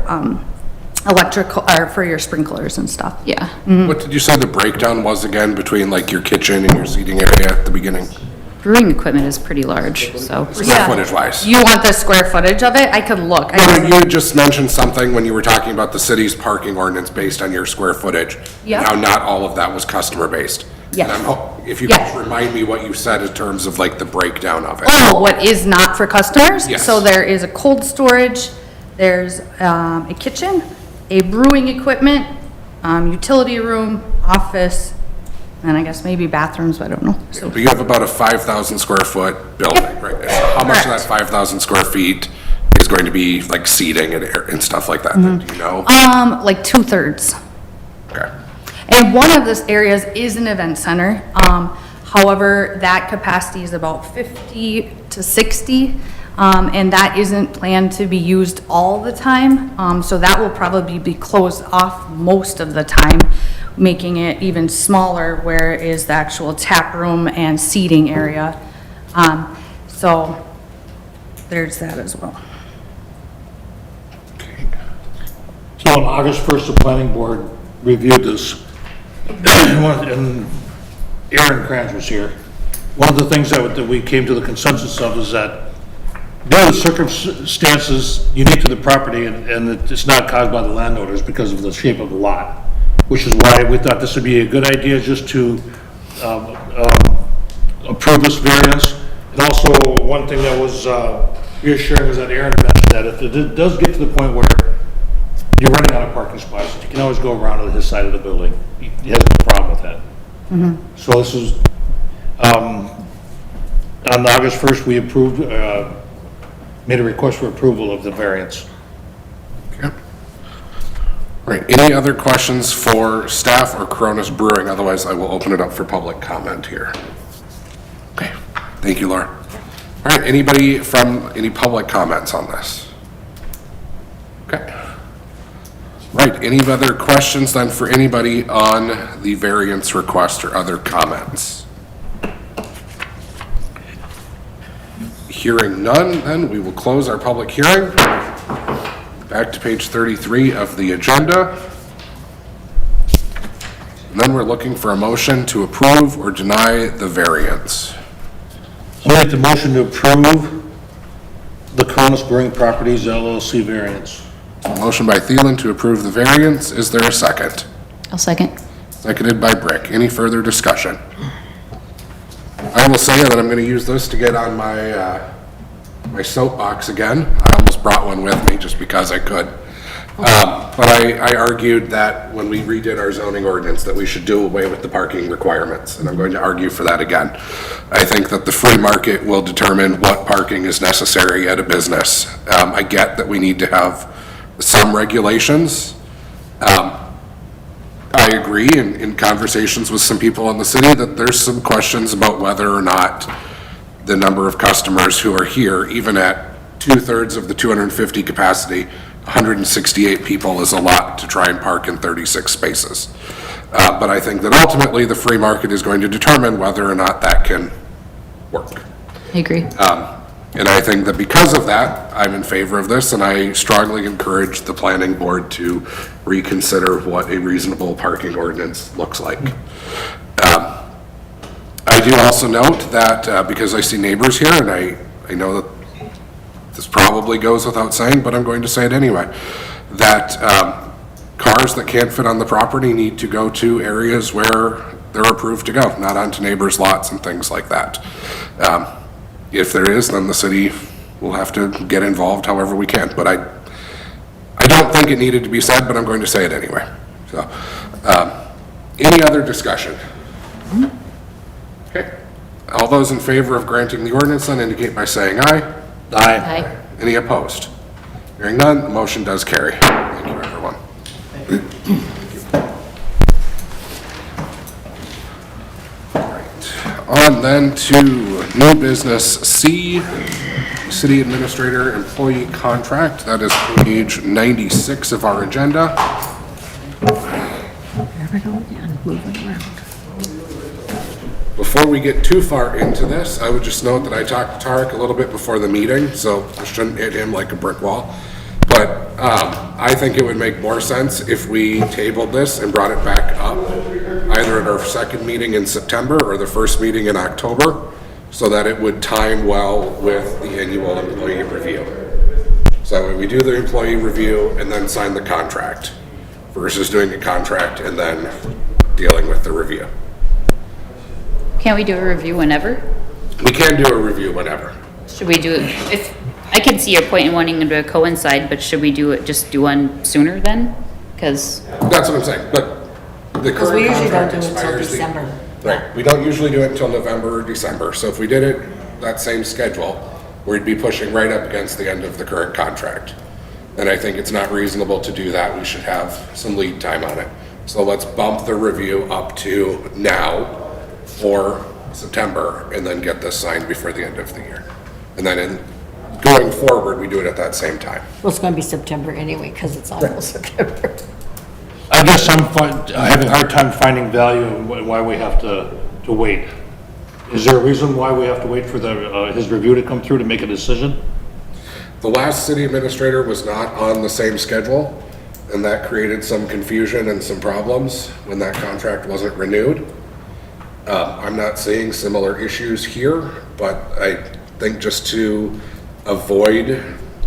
electrical, or for your sprinklers and stuff. Yeah. What did you say the breakdown was again between like your kitchen and your seating area at the beginning? Brewing equipment is pretty large, so. Square footage wise? You want the square footage of it? I could look. You just mentioned something when you were talking about the city's parking ordinance based on your square footage. Yeah. How not all of that was customer based. Yes. And if you could Yes. just remind me what you said in terms of like the breakdown of it. Oh, what is not for customers? Yes. So there is a cold storage, there's a kitchen, a brewing equipment, utility room, office, and I guess maybe bathrooms, but I don't know. So But you have about a 5,000 square foot building, right? So how much of that Correct. 5,000 square feet is going to be like seating and stuff like that? Mm-hmm. Do you know? like 2/3. Okay. And one of those areas is an event center. However, that capacity is about 50 to 60. And that isn't planned to be used all the time. So that will probably be closed off most of the time, making it even smaller where is the actual tap room and seating area. So there's that as well. So on August 1st, the planning board reviewed this. And Aaron Kranz was here. One of the things that we came to the consensus of is that due to the circumstances unique to the property, and it's not caused by the landowners because of the shape of the lot, which is why we thought this would be a good idea just to approve this variance. And also, one thing that was reassuring was that Aaron mentioned that if it does get to the point where you're running out of parking spots, you can always go around to his side of the building. He has no problem with that. So this is, on August 1st, we approved, made a request for approval of the variance. Okay. All right, any other questions for staff or Coronas Brewing? Otherwise, I will open it up for public comment here. Okay, thank you, Laura. All right, anybody from, any public comments on this? Okay. Right, any other questions then for anybody on the variance request or other comments? Hearing none, then we will close our public hearing. Back to page 33 of the agenda. And then we're looking for a motion to approve or deny the variance. I'll make the motion to approve the Cronus Brewing Properties LLC variance. A motion by Thielen to approve the variance. Is there a second? I'll second. Seconded by Brick. Any further discussion? I will say that I'm going to use this to get on my, my soapbox again. I almost brought one with me just because I could. But I argued that when we redid our zoning ordinance that we should do away with the parking requirements, and I'm going to argue for that again. I think that the free market will determine what parking is necessary at a business. I get that we need to have some regulations. I agree in conversations with some people in the city that there's some questions about whether or not the number of customers who are here, even at 2/3 of the 250 capacity, 168 people is a lot to try and park in 36 spaces. But I think that ultimately the free market is going to determine whether or not that can work. I agree. And I think that because of that, I'm in favor of this, and I strongly encourage the planning board to reconsider what a reasonable parking ordinance looks like. I do also note that, because I see neighbors here, and I know that this probably goes without saying, but I'm going to say it anyway, that cars that can't fit on the property need to go to areas where they're approved to go, not onto neighbors' lots and things like that. If there is, then the city will have to get involved however we can. But I don't think it needed to be said, but I'm going to say it anyway. So, any other discussion? Okay. All those in favor of granting the ordinance then indicate by saying aye. Aye. Any opposed? Hearing none, the motion does carry. Thank you, everyone. All right. on then to new business C, city administrator employee contract. That is page 96 of our agenda. There we go again, moving around. Before we get too far into this, I would just note that I talked to Tarek a little bit before the meeting, so I shouldn't hit him like a brick wall. But I think it would make more sense if we tabled this and brought it back up, either at our second meeting in September or the first meeting in October, so that it would time well with the annual employee review. So we do the employee review and then sign the contract, versus doing a contract and then dealing with the review. Can't we do a review whenever? We can do a review whenever. Should we do it, if, I can see your point in wanting them to coincide, but should we do it, just do one sooner then? Because, That's what I'm saying, but the Because we current usually don't contract do it until expires the... December. Right, we don't usually do it until November or December, so if we did it that same schedule, we'd be pushing right up against the end of the current contract. And I think it's not reasonable to do that, we should have some lead time on it. So let's bump the review up to now for September, and then get this signed before the end of the year. And then going forward, we do it at that same time. Well, it's gonna be September anyway, because it's almost September. I guess I'm having a hard time finding value in why we have to wait. Is there a reason why we have to wait for his review to come through to make a decision? The last city administrator was not on the same schedule, and that created some confusion and some problems when that contract wasn't renewed. I'm not seeing similar issues here, but I think just to avoid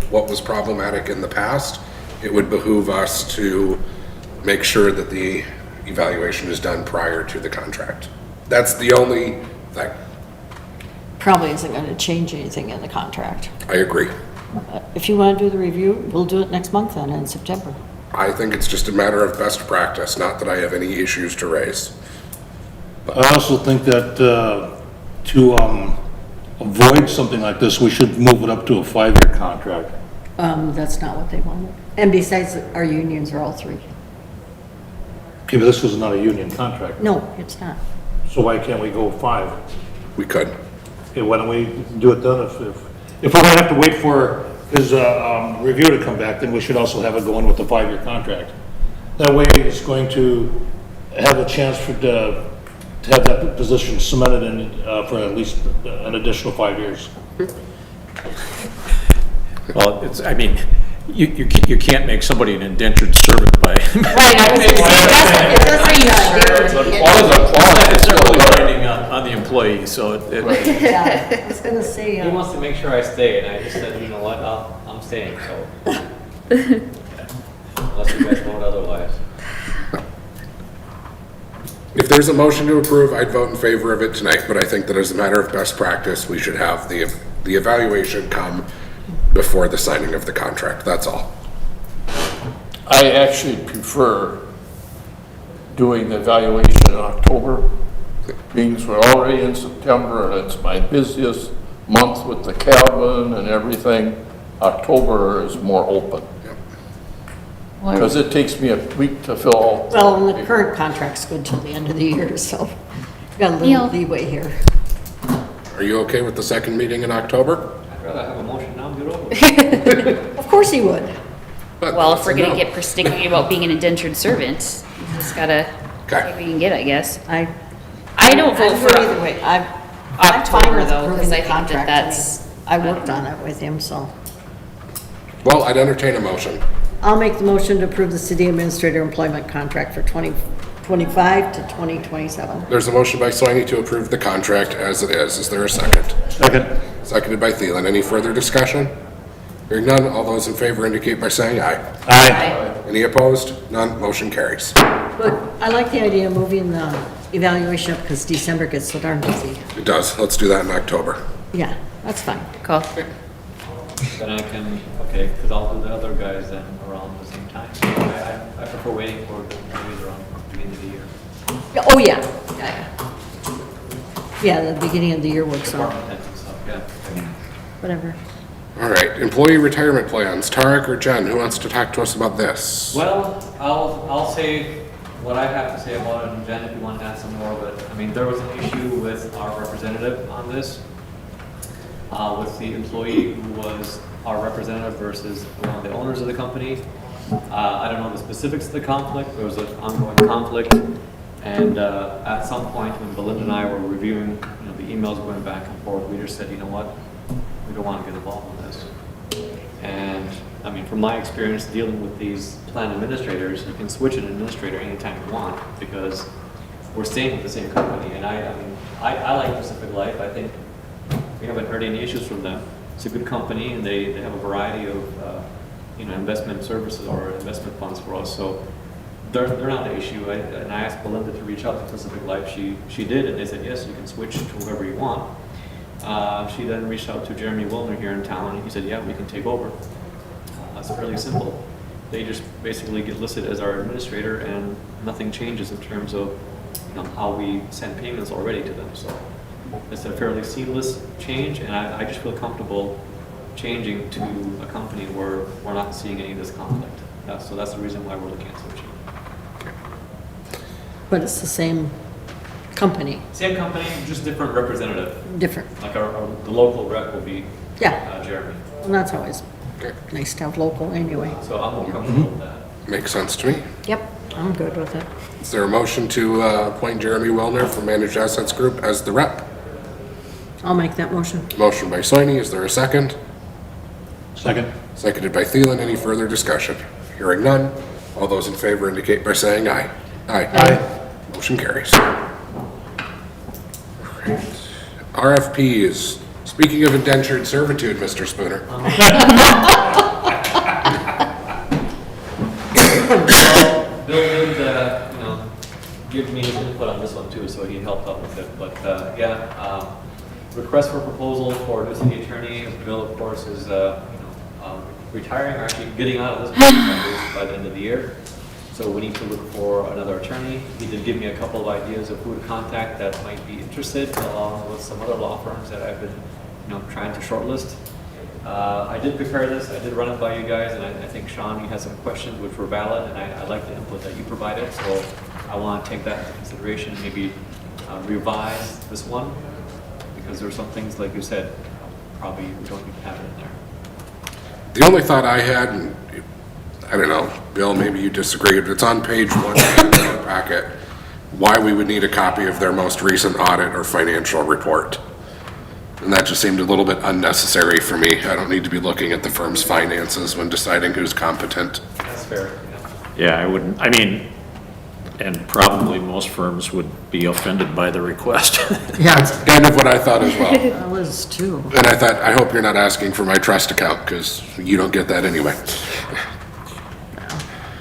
what was problematic in the past, it would behoove us to make sure that the evaluation is done prior to the contract. That's the only thing. Probably isn't gonna change anything in the contract. I agree. If you wanna do the review, we'll do it next month then, in September. I think it's just a matter of best practice, not that I have any issues to raise. I also think that to avoid something like this, we should move it up to a 5-year contract. That's not what they wanted. And besides, our unions are all 3. Okay, but this is not a union contract, No, it's not. so why can't we go 5? We could. Okay, why don't we do it then? If we're gonna have to wait for his review to come back, then we should also have it going with the 5-year contract. That way, it's going to have a chance to have that position cemented in for at least an additional 5 years. well, it's, I mean, you can't make somebody an indentured servant by. Right, I was gonna say, it doesn't, It's not really binding on the employee, so it, yeah, I was gonna say, He wants to make sure I stay, and I just said, you know what, I'm staying, so. Unless you guys vote otherwise. If there's a motion to approve, I'd vote in favor of it tonight, but I think that as a matter of best practice, we should have the evaluation come before the signing of the contract, that's all. I actually prefer doing the evaluation in October. Meetings were already in September, and it's my busiest month with the cabin and everything. October is more open. Because it takes me a week to fill out. well, and the current contract's good till the end of the year, so we've got a little Neil. leeway here. Are you okay with the second meeting in October? I'd rather have a motion now and get over it. Of course he would. But well, if that's we're a gonna no. get sticky about being an indentured servant, you just gotta Okay. take what you can get, I guess. I don't vote I'm for good either way. I'm fine October with though, approving because I the think that contract. that's, I worked on it with him, so. Well, I'd entertain a motion. I'll make the motion to approve the city administrator employment contract for 2025 to 2027. There's a motion by Soini to approve the contract as it is. Is there a second? Second. Seconded by Thielen. Any further discussion? Hearing none, all those in favor indicate by saying aye. Aye. Any opposed? None, motion carries. But I like the idea of moving the evaluation up because December gets so darn busy. It does. Let's do that in October. Yeah, that's fine. cool. Then I can, okay, because I'll do the other guys then around the same time. I prefer waiting for the movies around the beginning of the year. Yeah, oh, yeah. Yeah, the beginning of the year works out, Department heads and stuff, yeah. whatever. All right, employee retirement plans. Tarek or Jen, who wants to talk to us about this? Well, I'll say what I have to say about it, and Jen, if you want to add some more, but, I mean, there was an issue with our representative on this, with the employee who was our representative versus one of the owners of the company. I don't know the specifics of the conflict, there was an ongoing conflict, and at some point when Belinda and I were reviewing, the emails going back and forth, we just said, you know what, we don't want to get involved in this. And, I mean, from my experience dealing with these plan administrators, you can switch an administrator anytime you want, because we're staying with the same company, and I like Pacific Life. I think we haven't heard any issues from them. It's a good company, and they have a variety of, investment services or investment funds for us, so they're not an issue. And I asked Belinda to reach out to Pacific Life. She did, and they said, yes, you can switch to whoever you want. She then reached out to Jeremy Wilner here in town, and he said, yeah, we can take over. It's fairly simple. They just basically get listed as our administrator, and nothing changes in terms of how we send payments already to them. So it's a fairly seamless change, and I just feel comfortable changing to a company where we're not seeing any of this conflict. So that's the reason why we're looking at switching. But it's the same company, Same company, just different representative. different. Like the local rep will be Yeah, Jeremy. and that's always nice to have local anyway. So I'm more comfortable with that. Makes sense to me. Yep, I'm good with it. Is there a motion to appoint Jeremy Wellner from Managed Assets Group as the rep? I'll make that motion. Motion by Soini, is there a second? Second. Seconded by Thielen, any further discussion? Hearing none, all those in favor indicate by saying aye. Aye. Motion carries. RFPs, speaking of indentured servitude, Mr. Spooner. Bill did, give me his input on this one too, so he helped out with it. But, request for proposal for new city attorney. Bill, of course, is, retiring, or actually getting out of this position by the end of the year. So we need to look for another attorney. He did give me a couple of ideas of who to contact that might be interested, along with some other law firms that I've been, trying to shortlist. I did prepare this, I did run it by you guys, and I think, Sean, you had some questions which were valid, and I like the input that you provided, so I want to take that into consideration and maybe revise this one, because there are some things, like you said, probably we don't need to have it in there. The only thought I had, and I don't know, Bill, maybe you disagree, but it's on page 1 of the packet, why we would need a copy of their most recent audit or financial report. And that just seemed a little bit unnecessary for me. I don't need to be looking at the firm's finances when deciding who's competent. That's fair, Yeah, I wouldn't, and probably most firms would be offended by the request. Yeah, That's kind of what I thought as well. I was too. And I thought, I hope you're not asking for my trust account, because you don't get that anyway.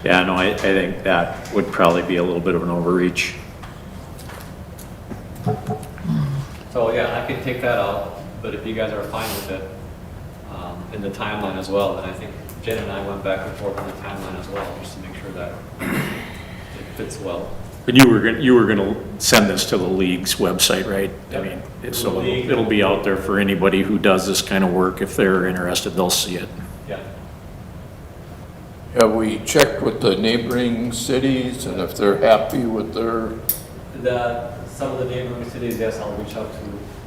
Yeah, no, I think that would probably be a little bit of an overreach. So, yeah, I can take that out, but if you guys are fine with it, in the timeline as well, then I think Jen and I went back and forth on the timeline as well, just to make sure that it fits well. But you were gonna send this to the league's website, right? So it'll be out there for anybody who does this kind of work. If they're interested, they'll see it. Yeah. Have we checked with the neighboring cities, and if they're happy with their, Some of the neighboring cities, yes, I'll reach out to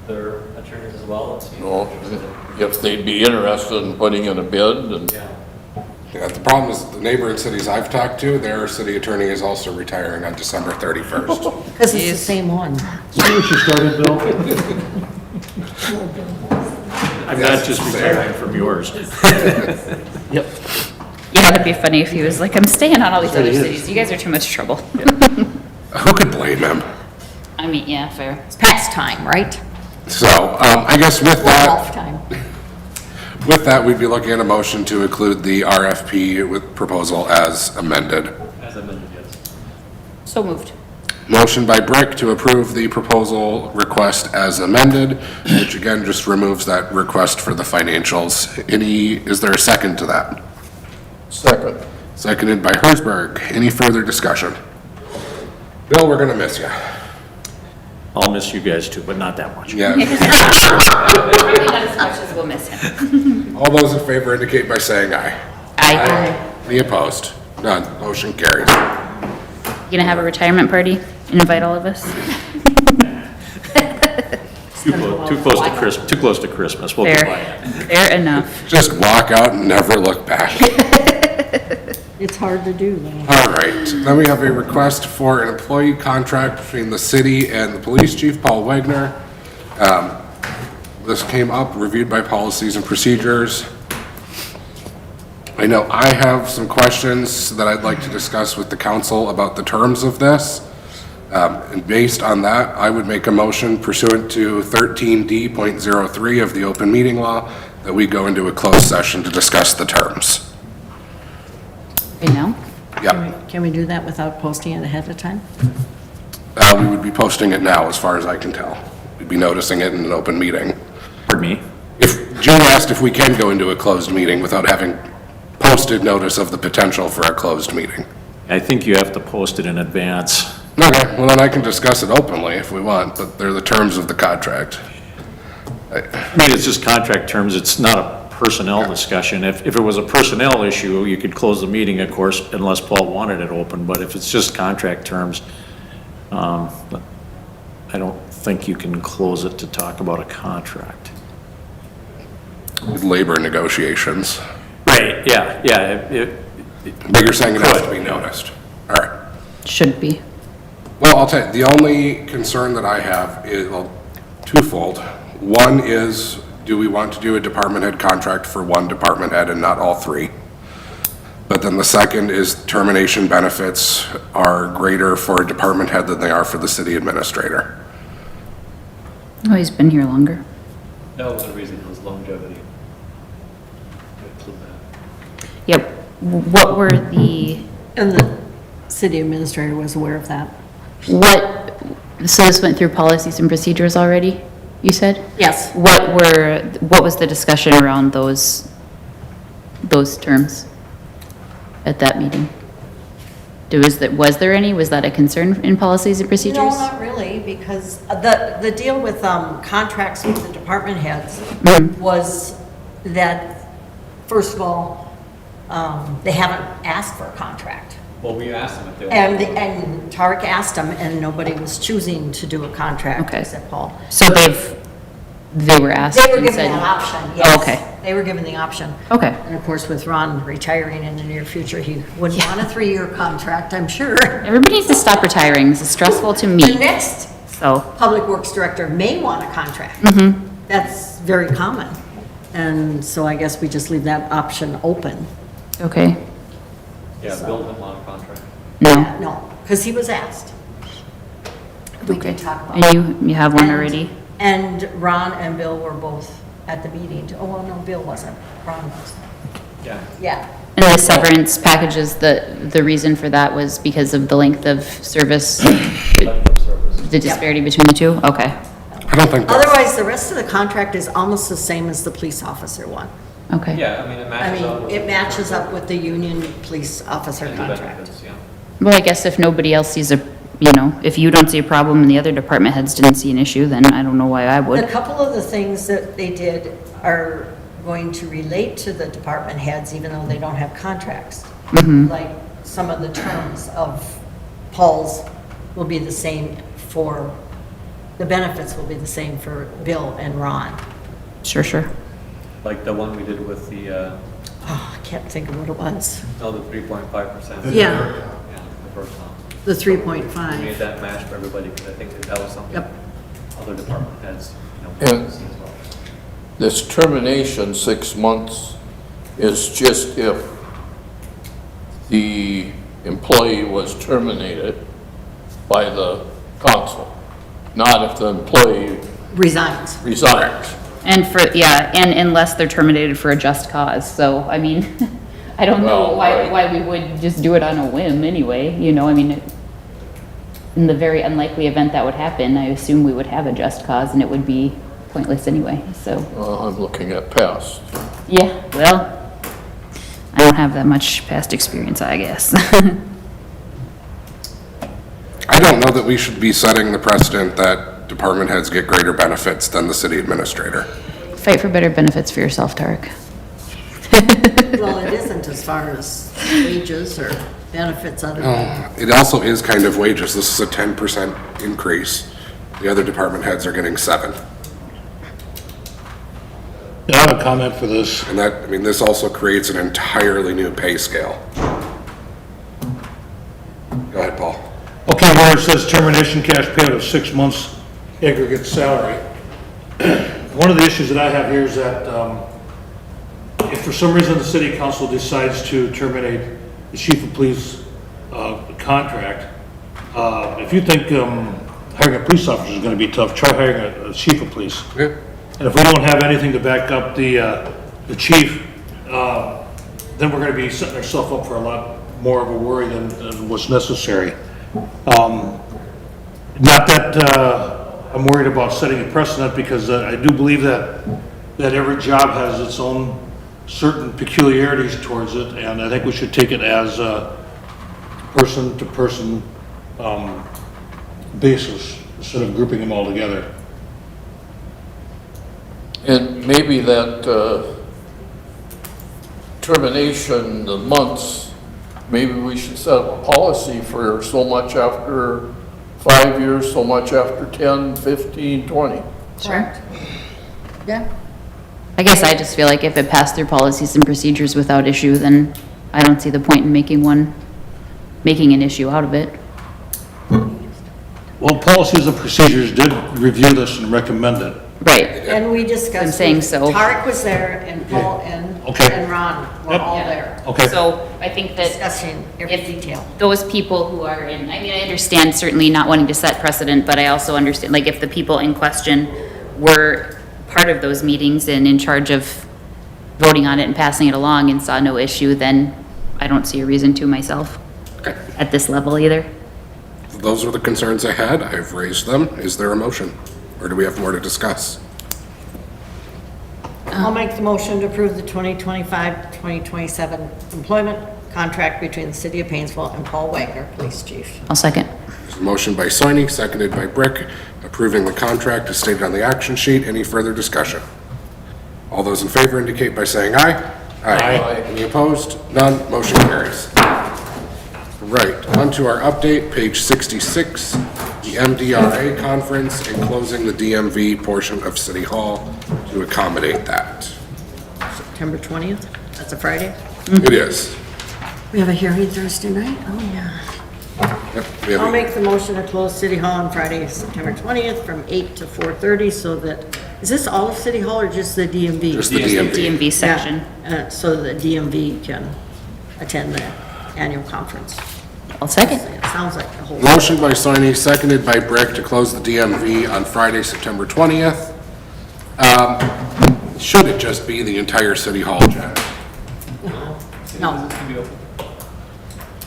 their attorneys as well and see. if they'd be interested in putting in a bid, and Yeah. Yeah, the problem is the neighboring cities I've talked to, their city attorney is also retiring on December 31st. Because it's the same one. See what you started, Bill? I'm not just retiring from yours. Yep. Yeah, it'd be funny if he was like, I'm staying on all these other cities. You guys are too much trouble. Who could blame him? I mean, yeah, fair. It's pastime, right? So, I guess with Golf that, time. with that, we'd be looking at a motion to include the RFP with proposal as amended. As amended, yes. So moved. Motion by Brick to approve the proposal request as amended, which again just removes that request for the financials. Is there a second to that? second. Seconded by Hersberg. Any further discussion? Bill, we're gonna miss you. I'll miss you guys too, but not that much. Yeah. Probably not as much as we'll miss him. All those in favor indicate by saying aye. Aye. Any opposed? None. Motion carries. gonna have a retirement party and invite all of us? Too close to Christmas, we'll be Fair, quiet. fair enough. Just walk out and never look back. It's hard to do, though. All right, then we have a request for an employee contract between the city and the police chief, Paul Wagner. This came up, reviewed by policies and procedures. I know I have some questions that I'd like to discuss with the council about the terms of this. And based on that, I would make a motion pursuant to 13D.03 of the open meeting law that we go into a closed session to discuss the terms. Right now? Yep. Can we do that without posting it ahead of time? We would be posting it now, as far as I can tell. We'd be noticing it in an open meeting. Pardon me? If, June asked if we can go into a closed meeting without having posted notice of the potential for a closed meeting. I think you have to post it in advance. Okay, well then I can discuss it openly if we want, but they're the terms of the contract. I mean, it's just contract terms, it's not a personnel discussion. If it was a personnel issue, you could close the meeting, of course, unless Paul wanted it open, but if it's just contract terms, I don't think you can close it to talk about a contract. With labor negotiations. Right, yeah. But you're saying it has to be noticed. All right. Should be. Well, I'll tell you, the only concern that I have is, well, twofold. One is, do we want to do a department head contract for one department head and not all three? But then the second is termination benefits are greater for a department head than they are for the city administrator. Oh, he's been here longer. That was the reason, it was longevity. Yep. What were the, And the city administrator was aware of that. so this went through policies and procedures already, you said? Yes. What was the discussion around those terms at that meeting? Was there any? Was that a concern in policies and procedures? No, not really, because the deal with contracts with the department heads was that, first of all, they haven't asked for a contract. Well, we asked them if they wanted. And Tarek asked them, and nobody was choosing to do a contract Okay. except Paul. So they were asked They were and given said. that option, Oh, yes. okay. They were given the option. Okay. And of course, with Ron retiring in the near future, he wouldn't want a 3-year contract, I'm sure. Everybody needs to stop retiring. This is stressful to me. The next So, public works director may want a contract. That's very common. And so I guess we just leave that option open. okay. Yeah, Bill didn't want a contract. No. No, because he was asked. We Okay. can talk about And it. you have one And- already? And Ron and Bill were both at the meeting. Oh, well, no, Bill wasn't. Ron was. Yeah. Yeah. And the severance packages, the reason for that was because of the length of service, the disparity between the two? Okay. I don't think that's, Otherwise, the rest of the contract is almost the same as the police officer one. Okay. Yeah, I mean, it I matches up. mean, with it the- matches up with the union police officer and the contract. benefits, yeah. Well, I guess if nobody else sees if you don't see a problem and the other department heads didn't see an issue, then I don't know why I A would. couple of the things that they did are going to relate to the department heads, even though they don't have contracts. Like, some of the terms of Paul's will be the same the benefits will be the same for Bill and Ron. Sure. Like the one we did with the, Oh, I can't think of what it was. the 3.5%. Yeah, Yeah, the first one. the We 3.5. made that match for everybody, because I think that was something Yep. other department heads, Yeah. wanted to see as well. This termination, 6 months, is just if the employee was terminated by the council, not if the employee Resigns. resigns. And and unless they're terminated for a just cause, so, I mean, I don't know Well, right. why we would just do it on a whim anyway, I mean, in the very unlikely event that would happen, I assume we would have a just cause and it would be pointless anyway, so, I'm looking at past. yeah, well, I don't have that much past experience, I guess. I don't know that we should be setting the precedent that department heads get greater benefits than the city administrator. Fight for better benefits for yourself, Tarek. Well, it isn't as far as wages or benefits other than, It also is kind of wages. This is a 10% increase. The other department heads are getting 7. I have a comment for this. And that, I mean, this also creates an entirely new pay scale. Go ahead, Paul. Okay, where it says termination cash payout of 6 months aggregate salary. One of the issues that I have here is that, if for some reason the city council decides to terminate the chief of police, contract, if you think, hiring a police officer is gonna be tough, try hiring a chief of police. Yeah. And if we don't have anything to back up the chief, then we're gonna be setting ourselves up for a lot more of a worry than what's necessary. Not that, I'm worried about setting a precedent, because I do believe that every job has its own certain peculiarities towards it, and I think we should take it as a person-to-person, basis, instead of grouping them all together. And maybe that termination, the months, maybe we should set up a policy for so much after 5 years, so much after 10, 15, 20. Sure. yeah. I guess I just feel like if it passed through policies and procedures without issue, then I don't see the point in making an issue out of it. Well, policies and procedures did review this and recommend it. Right. And we discussed. I'm saying so. Tarek was there, and Paul Okay. and Ron were Yep. all there, Okay. So I think that discussing every if detail. those people who are in, I mean, I understand certainly not wanting to set precedent, but I also understand, like, if the people in question were part of those meetings and in charge of voting on it and passing it along and saw no issue, then I don't see a reason to myself Okay. at this level either. Those were the concerns I had. I've raised them. Is there a motion? Or do we have more to discuss? I'll make the motion to approve the 2025-2027 employment contract between the City of Painesville and Paul Wagner, Police Chief. I'll second. There's a motion by Soini, seconded by Brick, approving the contract as stated on the action sheet. Any further discussion? All those in favor indicate by saying aye. Aye. Any opposed? None. Motion carries. Right, on to our update, page 66, the MDRA conference and closing the DMV portion of City Hall to accommodate that. September 20th, that's a Friday. It is. We have a hearing Thursday night, oh yeah. Yep, we have I'll a- make the motion to close City Hall on Friday, September 20th, from 8 to 4:30, so that, is this all of City Hall or just the DMV? Just the DMV. DMV section. Yeah, so the DMV can attend the annual conference. I'll second. It sounds like the whole. Motion by Soini, seconded by Brick to close the DMV on Friday, September 20th. Should it just be the entire City Hall, Jen? No,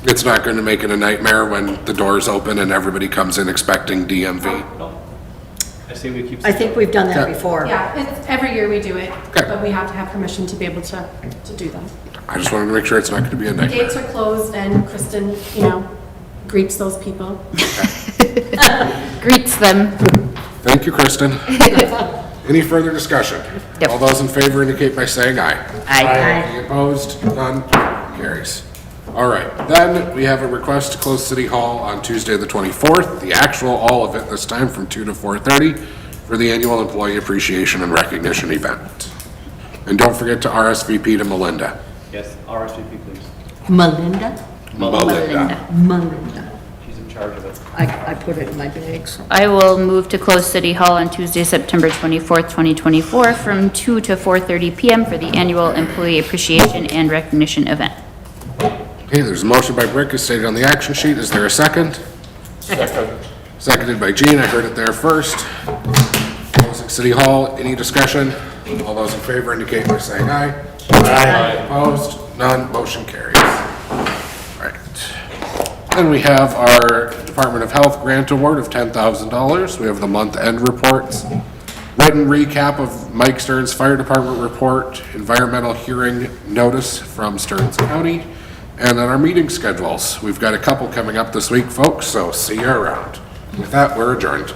It's not going to make it a nightmare when the doors open and everybody comes in expecting DMV? I say we keep. I think we've done that Yeah. before. Yeah, it's, every year we do it, Okay. but we have to have permission to be able to do that. I just wanted to make sure it's not going to be a nightmare. Gates are closed and Kristen, greets those people. Greets them. Thank you, Kristen. Any further discussion? Yep. All those in favor indicate by saying aye. Aye. Any opposed? None? Carries. All right, then we have a request to close City Hall on Tuesday, the 24th, the actual, all of it this time, from 2 to 4:30 for the annual Employee Appreciation and Recognition event. And don't forget to RSVP to Melinda. Yes, RSVP, please. Melinda? Melinda. Melinda. She's in charge of it. I put it in my bag, so. I will move to close City Hall on Tuesday, September 24th, 2024, from 2 to 4:30 PM for the annual Employee Appreciation and Recognition event. Okay, there's a motion by Brick as stated on the action sheet. Is there a second? Second. Seconded by Gene. I heard it there first. Closing City Hall. Any discussion? All those in favor indicate by saying aye. Aye. Opposed? None. Motion carries. Right. Then we have our Department of Health grant award of $10,000. We have the month-end reports. Written recap of Mike Stearns Fire Department report, environmental hearing notice from Stearns County, and then our meeting schedules. We've got a couple coming up this week, folks, so see you around. With that, we're adjourned.